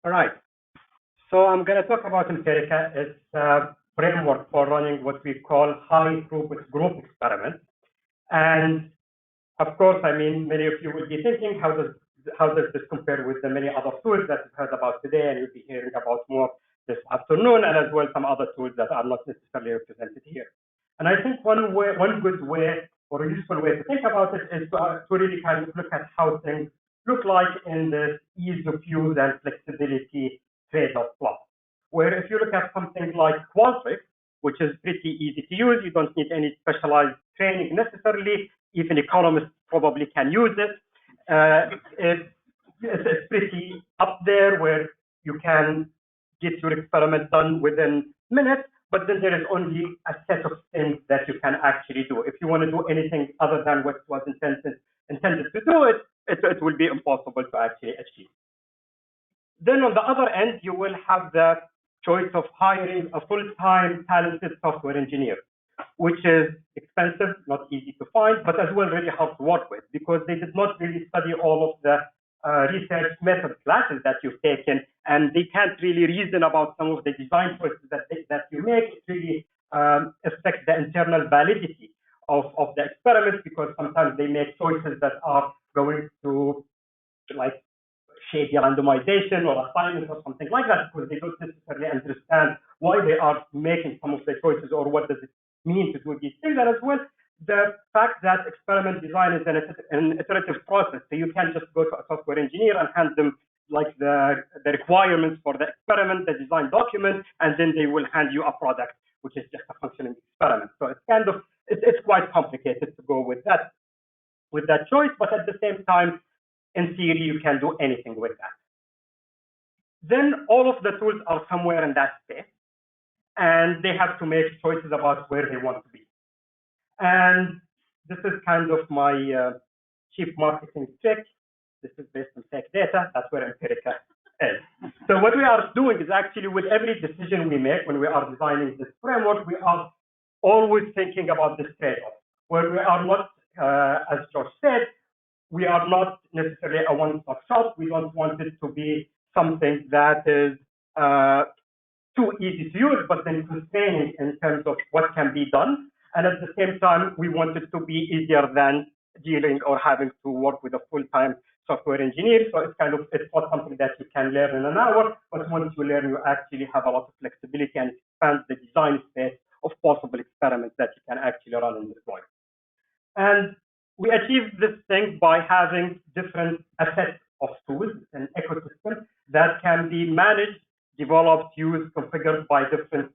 All right. So I'm going to talk about Empirica. It's a framework for running what we call high throughput group experiments. And of course, I mean, many of you will be thinking, how does this compare with the many other tools that you've heard about today, and you'll be hearing about more this afternoon, and as well some other tools that are not necessarily represented here. And I think one good way or a useful way to think about it is to really kind of look at how things look like in this ease of use and flexibility trade-off plot. Where if you look at something like Qualtrics, which is pretty easy to use, you don't need any specialized training necessarily. Even economists probably can use it. It's pretty up there where you can get your experiment done within minutes, but then there is only a set of things that you can actually do. If you want to do anything other than what was intended to do, it will be impossible to actually achieve. Then on the other end, you will have the choice of hiring a full-time talented software engineer, which is expensive, not easy to find, but as well really hard to work with because they did not really study all of the research method classes that you've taken, and they can't really reason about some of the design choices that you make. It really affects the internal validity of the experiment because sometimes they make choices that are going to like shady randomization or assignment or something like that because they don't necessarily understand why they are making some of the choices or what does it mean to do these things. And as well, the fact that experiment design is an iterative process, so you can't just go to a software engineer and hand them like the requirements for the experiment, the design document, and then they will hand you a product which is just a functioning experiment. So it's kind of it's quite complicated to go with that choice, but at the same time, in theory, you can do anything with that. Then all of the tools are somewhere in that space, and they have to make choices about where they want to be. And this is kind of my chief marketing trick. This is based on fake data. That's where Empirica is. So what we are doing is actually with every decision we make when we are designing this framework, we are always thinking about this trade-off, where we are not, as Josh said, we are not necessarily a one-stop shop. We don't want it to be something that is too easy to use, but then constraining in terms of what can be done. And at the same time, we want it to be easier than dealing or having to work with a full-time software engineer. So it's not something that you can learn in an hour, but once you learn, you actually have a lot of flexibility and expand the design space of possible experiments that you can actually run and deploy. And we achieve this thing by having different assets of tools, an ecosystem that can be managed, developed, used, configured by different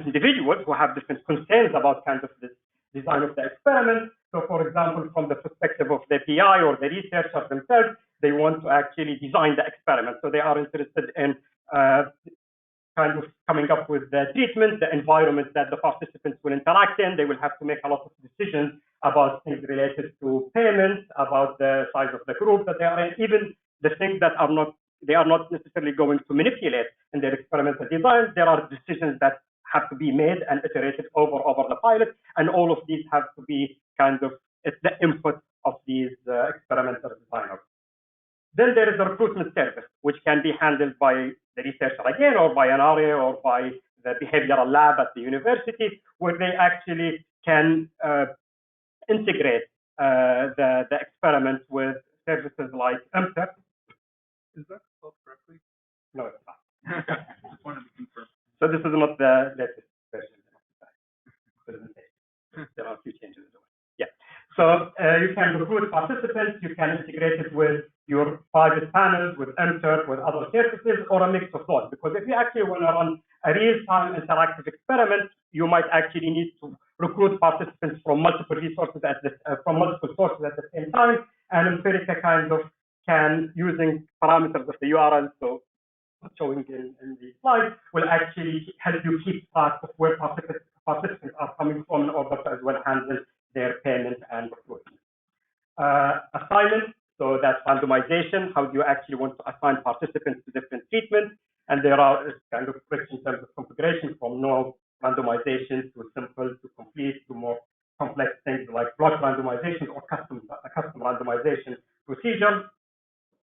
individuals who have different concerns about kind of this design of the experiment. So, for example, from the perspective of the PI or the researcher themselves, they want to actually design the experiment. So they are interested in kind of coming up with the treatment, the environment that the participants will interact in. They will have to make a lot of decisions about things related to payments, about the size of the group that they are in, even the things that they are not necessarily going to manipulate in their experimental design. There are decisions that have to be made and iterated over the pilot, and all of these have to be kind of, it's the input of these experimental designers. Then there is a recruitment service, which can be handled by the researcher again, or by an RA, or by the behavioral lab at the university, where they actually can integrate the experiment with services like Empirica. Is that spelled correctly? No, it's not. Just wanted to confirm. So this is not the latest version of the presentation. There are a few changes as well. Yeah. So you can recruit participants, you can integrate it with your private panels, with Empirica, with other services, or a mix of both. Because if you actually want to run a real-time interactive experiment, you might actually need to recruit participants from multiple resources from multiple sources at the same time. And Empirica kind of can, using parameters of the URL, so showing in the slide, will actually help you keep track of where participants are coming from in order to as well handle their payment and recruitment. Assignment, so that's randomization. How do you actually want to assign participants to different treatments? And there are kind of tricks in terms of configuration, from no randomization to simple to complete to more complex things like block randomization or custom randomization procedure.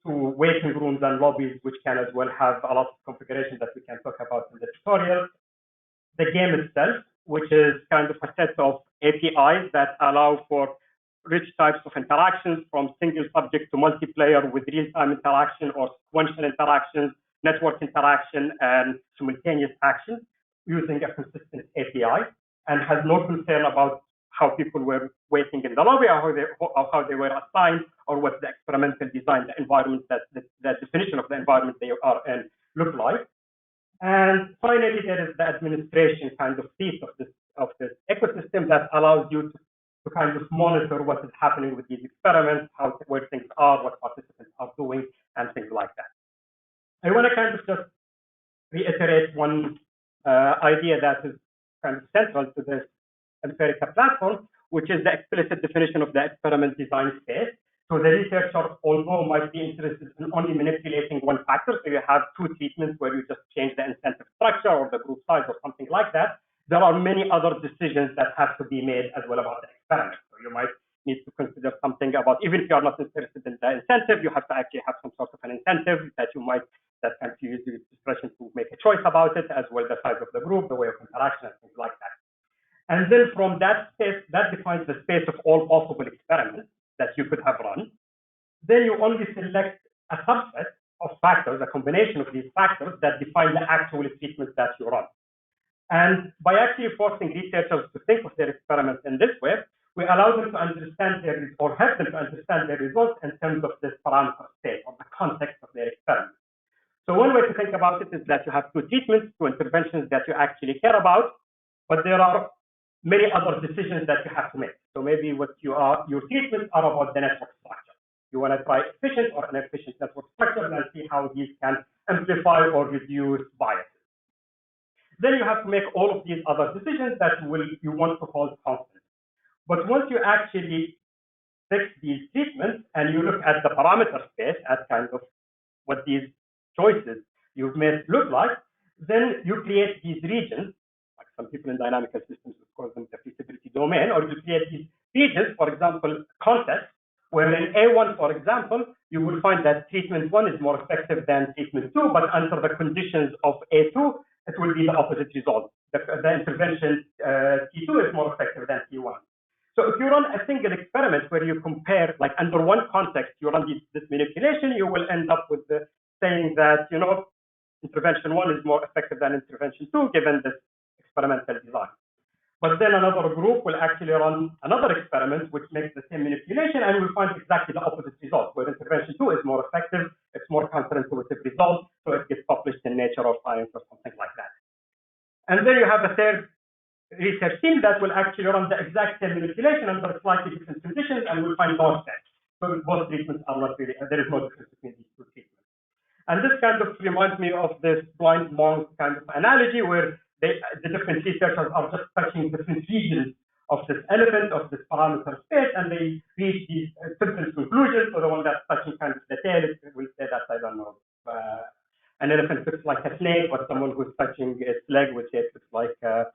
to waiting rooms and lobbies, which can as well have a lot of configuration that we can talk about in the tutorial. The game itself, which is kind of a set of APIs that allow for rich types of interactions, from single subject to multiplayer with real-time interaction or sequential interactions, network interaction, and simultaneous action using a consistent API, and has no concern about how people were waiting in the lobby or how they were assigned or what the experimental design, the environment, that definition of the environment they are in look like. And finally, there is the administration kind of piece of this ecosystem that allows you to kind of monitor what is happening with these experiments, where things are, what participants are doing, and things like that. I want to kind of just reiterate one idea that is kind of central to this Empirica platform, which is the explicit definition of the experiment design space. So the researcher, although might be interested in only manipulating one factor, so you have two treatments where you just change the incentive structure or the group size or something like that, there are many other decisions that have to be made as well about the experiment. So you might need to consider something about, even if you are not interested in the incentive, you have to actually have some sort of an incentive that can use your discretion to make a choice about it, as well the size of the group, the way of interaction, and things like that. And then from that space, that defines the space of all possible experiments that you could have run. Then you only select a subset of factors, a combination of these factors that define the actual treatment that you run. And by actually forcing researchers to think of their experiments in this way, we allow them to understand or help them to understand their results in terms of this parameter space or the context of their experiment. So one way to think about it is that you have two treatments, two interventions that you actually care about, but there are many other decisions that you have to make. So maybe your treatments are about the network structure. You want to try efficient or inefficient network structure and see how these can amplify or reduce bias. Then you have to make all of these other decisions that you want to hold constant. But once you actually fix these treatments and you look at the parameter space at kind of what these choices you've made look like, then you create these regions, like some people in dynamical systems would call them the feasibility domain, or you create these regions, for example, contexts, where in A1, for example, you will find that treatment 1 is more effective than treatment 2, but under the conditions of A2, it will be the opposite result. The intervention T2 is more effective than T1. So if you run a single experiment where you compare, like under one context, you run this manipulation, you will end up with saying that, intervention 1 is more effective than intervention 2, given this experimental design. But then another group will actually run another experiment which makes the same manipulation and will find exactly the opposite result, where intervention 2 is more effective, it's more counterintuitive result, so it gets published in Nature or Science or something like that. And then you have a third research team that will actually run the exact same manipulation under slightly different conditions and will find no effect. So both treatments are not really, there is no difference between these two treatments. And this kind of reminds me of this blind monk kind of analogy where the different researchers are just touching different regions of this elephant, of this parameter space, and they reach these different conclusions. So the one that's touching kind of the tail will say that, I don't know, an elephant looks like a snake, or someone who's touching its leg will say it looks like a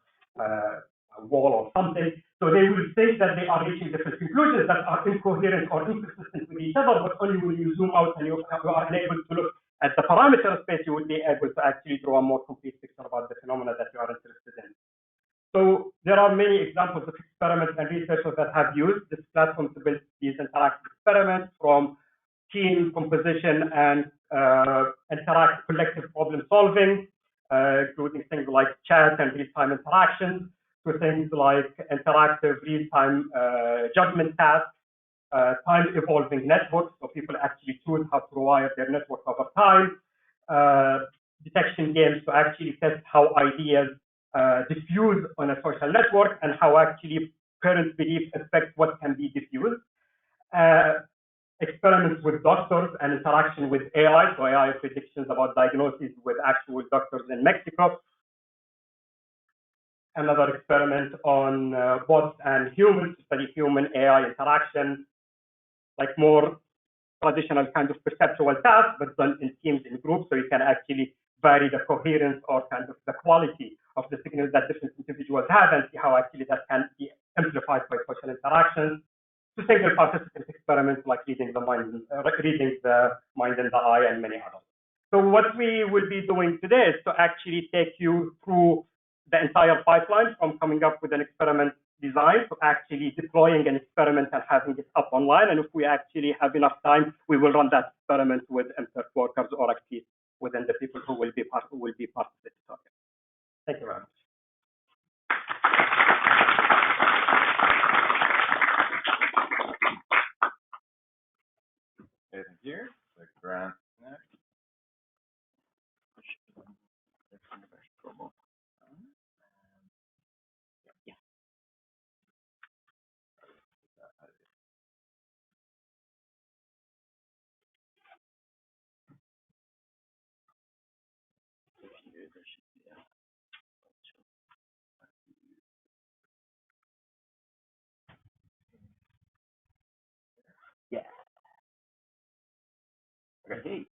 wall or something. So they will think that they are reaching different conclusions that are incoherent or inconsistent with each other, but only when you zoom out and you are unable to look at the parameter space, you will be able to actually draw a more complete picture about the phenomena that you are interested in. So there are many examples of experiments and researchers that have used this platform to build these interactive experiments, from team composition and collective problem solving, including things like chat and real-time interactions, to things like interactive real-time judgment tasks, time-evolving networks, so people actually choose how to rewire their network over time, detection games to actually test how ideas diffuse on a social network and how actually current beliefs affect what can be diffused, experiments with doctors and interaction with AI, so AI predictions about diagnoses with actual doctors in Mexico. Another experiment on bots and humans to study human-AI interaction, like more traditional kind of perceptual tasks, but done in teams, in groups, so you can actually vary the coherence or kind of the quality of the signals that different individuals have and see how actually that can be amplified by social interactions. to single participant experiments like reading the mind in the eye and many others. So what we will be doing today is to actually take you through the entire pipeline from coming up with an experiment design to actually deploying an experiment and having it up online. And if we actually have enough time, we will run that experiment with Empirica workers or actually within the people who will be part of this topic. Thank you very much. Okay, thank you. So Grant next. Yeah. Okay.